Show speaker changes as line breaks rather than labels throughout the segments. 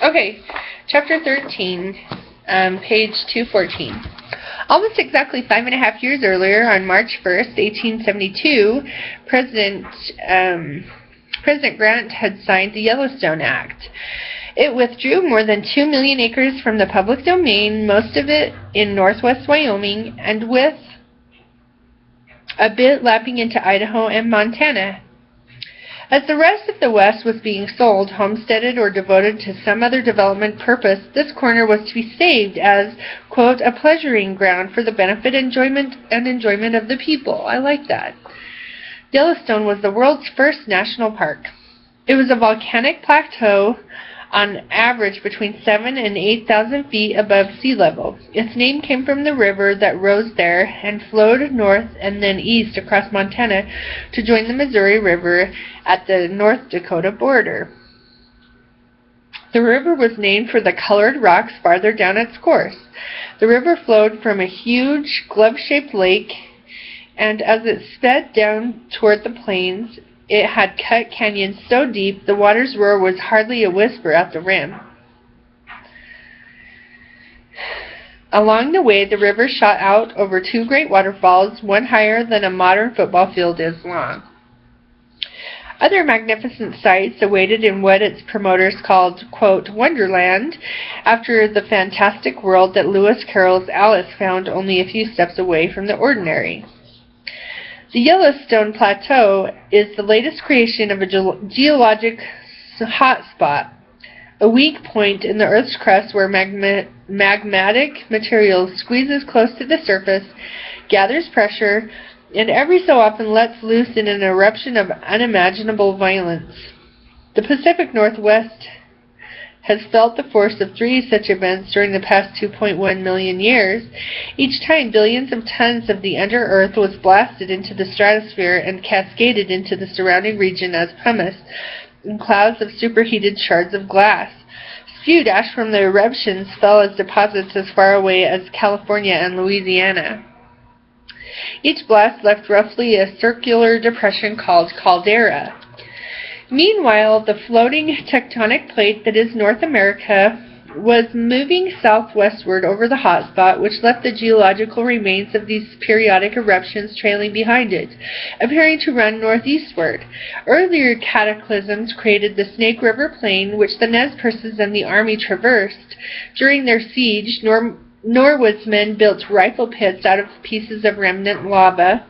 Okay, chapter 13, page 214. Almost exactly 5.5 years earlier, on March 1st, 1872, President Grant had signed the Yellowstone Act. It withdrew more than 2 million acres from the public domain, most of it in northwest Wyoming, and with a bit lapping into Idaho and Montana. As the rest of the West was being sold, homesteaded, or devoted to some other development purpose, this corner was to be saved as, quote, a pleasuring ground for the benefit and enjoyment of the people. I like that. Yellowstone was the world's first national park. It was a volcanic plateau on average between 7,000 and 8,000 feet above sea level. Its name came from the river that rose there and flowed north and then east across Montana to join the Missouri River at the North Dakota border. The river was named for the colored rocks farther down its course. The river flowed from a huge glove-shaped lake, and as it sped down toward the plains, it had cut canyons so deep the water's roar was hardly a whisper at the rim. Along the way, the river shot out over 2 great waterfalls, one higher than a modern football field is long. Other magnificent sights awaited in what its promoters called, quote, Wonderland, after the fantastic world that Lewis Carroll's Alice found only a few steps away from the ordinary. The Yellowstone Plateau is the latest creation of a geologic hotspot, a weak point in the Earth's crust where magmatic material squeezes close to the surface, gathers pressure, and every so often lets loose in an eruption of unimaginable violence. The Pacific Northwest has felt the force of 3 such events during the past 2.1 million years. Each time, billions of tons of the under-earth was blasted into the stratosphere and cascaded into the surrounding region as pumice in clouds of superheated shards of glass. Spewed ash from the eruptions fell as deposits as far away as California and Louisiana. Each blast left roughly a circular depression called caldera. Meanwhile, the floating tectonic plate that is North America was moving southwestward over the hotspot, which left the geological remains of these periodic eruptions trailing behind it, appearing to run northeastward. Earlier cataclysms created the Snake River Plain, which the Nez Perces and the Army traversed. During their siege, Norwood's built rifle pits out of pieces of remnant lava.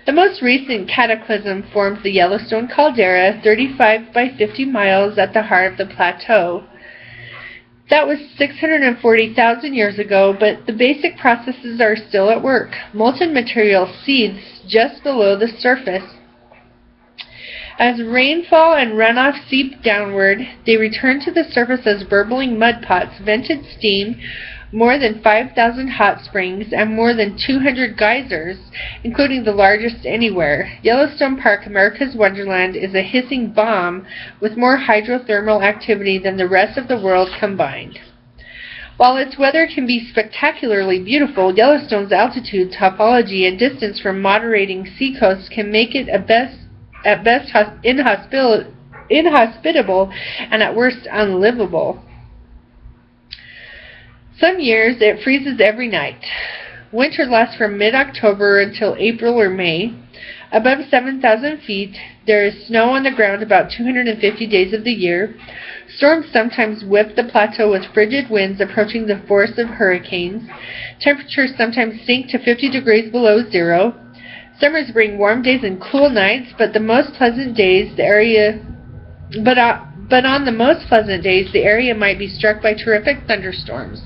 The most recent cataclysm formed the Yellowstone caldera, 35 by 50 miles at the heart of the plateau. That was 640,000 years ago, but the basic processes are still at work. Molten material seethes just below the surface. As rainfall and runoff seep downward, they return to the surface as burbling mud pots, vented steam, more than 5,000 hot springs, and more than 200 geysers, including the largest anywhere. Yellowstone Park, America's Wonderland, is a hissing bomb with more hydrothermal activity than the rest of the world combined. While its weather can be spectacularly beautiful, Yellowstone's altitude, topology, and distance from moderating seacoasts can make it at best inhospitable and at worst unlivable. Some years it freezes every night. Winter lasts from mid-October until April or May. Above 7,000 feet, there is snow on the ground about 250 days of the year. Storms sometimes whip the plateau with frigid winds approaching the force of hurricanes. Temperatures sometimes sink to 50 degrees below zero. Summers bring warm days and cool nights, but on the most pleasant days, the area might be struck by terrific thunderstorms.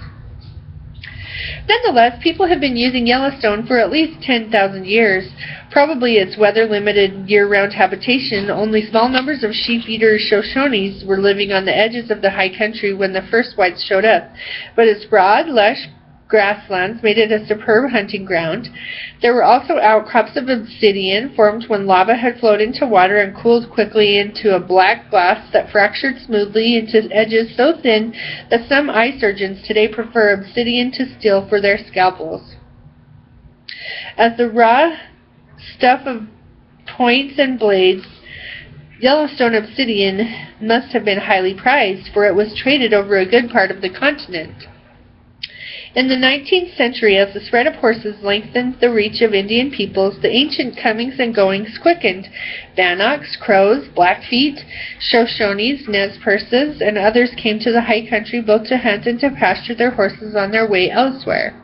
Nonetheless, people have been using Yellowstone for at least 10,000 years. Probably its weather-limited year-round habitation. Only small numbers of sheep-eater Shoshones were living on the edges of the high country when the first whites showed up. But its broad, lush grasslands made it a superb hunting ground. There were also outcrops of obsidian formed when lava had flowed into water and cooled quickly into a black glass that fractured smoothly into edges so thin that some eye surgeons today prefer obsidian to steel for their scalpels. As the raw stuff of points and blades Yellowstone obsidian must have been highly prized, for it was traded over a good part of the continent. In the 19th century, as the spread of horses lengthened the reach of Indian peoples, the ancient comings and goings quickened. Bannocks, Crows, Blackfeet, Shoshones, Nez Perces, and others came to the high country both to hunt and to pasture their horses on their way elsewhere.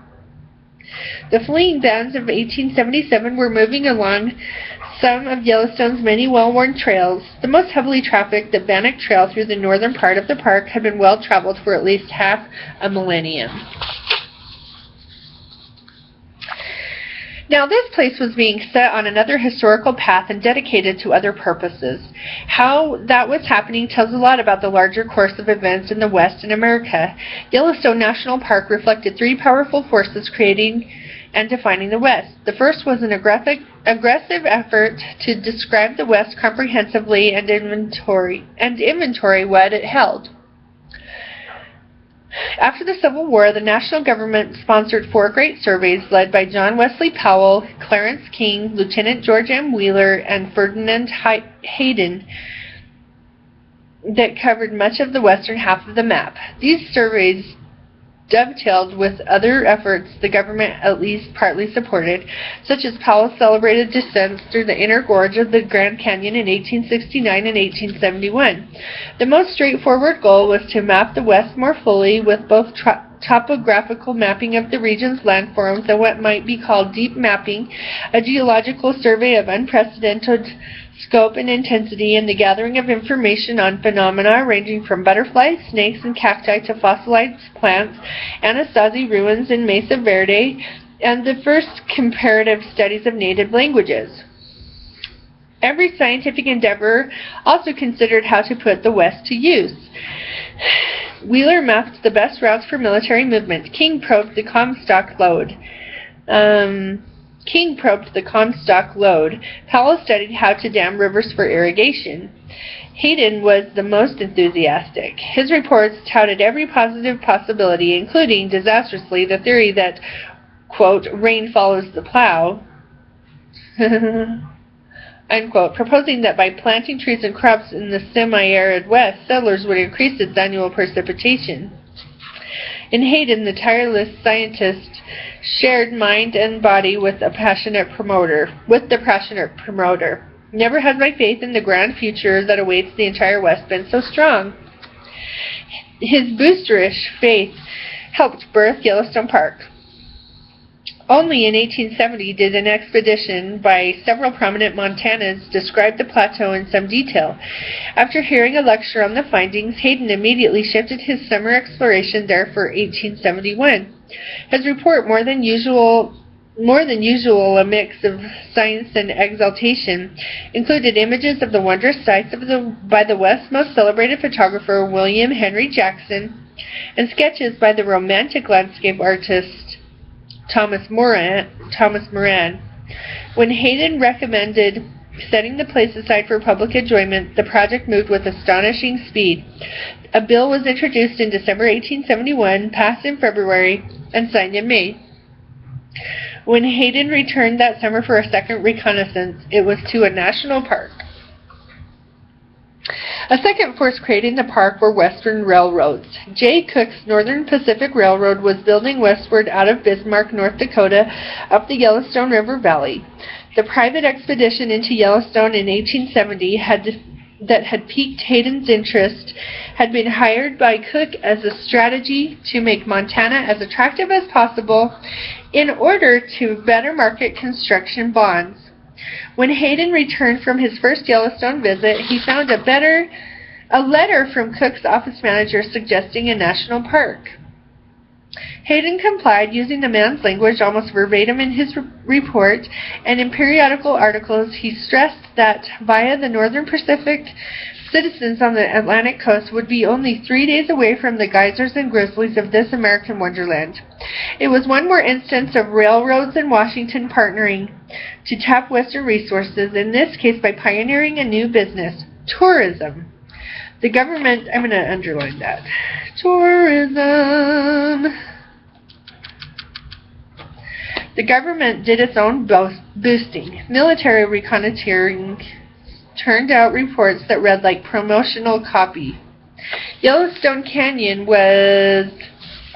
The fleeing bands of 1877 were moving along some of Yellowstone's many well-worn trails. The most heavily trafficked, the Bannock Trail through the northern part of the park, had been well-traveled for at least half a millennium. Now, this place was being set on another historical path and dedicated to other purposes. How that was happening tells a lot about the larger course of events in the West and America. Yellowstone National Park reflected three powerful forces creating and defining the West. The first was an aggressive effort to describe the West comprehensively and inventory what it held. After the Civil War, the national government sponsored 4 great surveys led by John Wesley Powell, Clarence King, Lieutenant George M. Wheeler, and Ferdinand Hayden that covered much of the western half of the map. These surveys dovetailed with other efforts the government at least partly supported, such as Powell's celebrated descents through the inner gorge of the Grand Canyon in 1869 and 1871. The most straightforward goal was to map the West more fully with both topographical mapping of the region's landforms and what might be called deep mapping, a geological survey of unprecedented scope and intensity, and the gathering of information on phenomena ranging from butterflies, snakes, and cacti to fossilized plants, Anasazi ruins in Mesa Verde, and the first comparative studies of native languages. Every scientific endeavor also considered how to put the West to use. Wheeler mapped the best routes for military movement. King probed the Comstock lode. Powell studied how to dam rivers for irrigation. Hayden was the most enthusiastic. His reports touted every positive possibility, including, disastrously, the theory that, quote, rain follows the plow, unquote, proposing that by planting trees and crops in the semi-arid West, settlers would increase its annual precipitation. In Hayden, the tireless scientist shared mind and body with the passionate promoter. Never has my faith in the grand future that awaits the entire West been so strong. His boosterish faith helped birth Yellowstone Park. Only in 1870 did an expedition by several prominent Montanans describe the plateau in some detail. After hearing a lecture on the findings, Hayden immediately shifted his summer exploration there for 1871. His report, more than usual a mix of science and exaltation, included images of the wondrous sights by the West's most celebrated photographer, William Henry Jackson, and sketches by the romantic landscape artist Thomas Moran. When Hayden recommended setting the place aside for public enjoyment, the project moved with astonishing speed. A bill was introduced in December 1871, passed in February, and signed in May. When Hayden returned that summer for a second reconnaissance, it was to a national park. A second force creating the park were Western railroads. J. Cook's Northern Pacific Railroad was building westward out of Bismarck, North Dakota, up the Yellowstone River Valley. The private expedition into Yellowstone in 1870 that had piqued Hayden's interest had been hired by Cook as a strategy to make Montana as attractive as possible in order to better market construction bonds. When Hayden returned from his first Yellowstone visit, he found a letter from Cook's office manager suggesting a national park. Hayden complied, using the man's language almost verbatim in his report, and in periodical articles he stressed that via the Northern Pacific, citizens on the Atlantic coast would be only 3 days away from the geysers and grizzlies of this American wonderland. It was one more instance of railroads and Washington partnering to tap Western resources, in this case by pioneering a new business, tourism. The government, I'm going to underline that, tourism. The government did its own boosting, military reconnoitering turned out reports that read like promotional copy. Yellowstone Canyon was,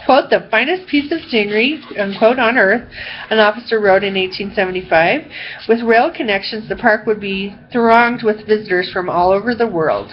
quote, the finest piece of scenery, unquote, on Earth, an officer wrote in 1875. With rail connections, the park would be thronged with visitors from all over the world.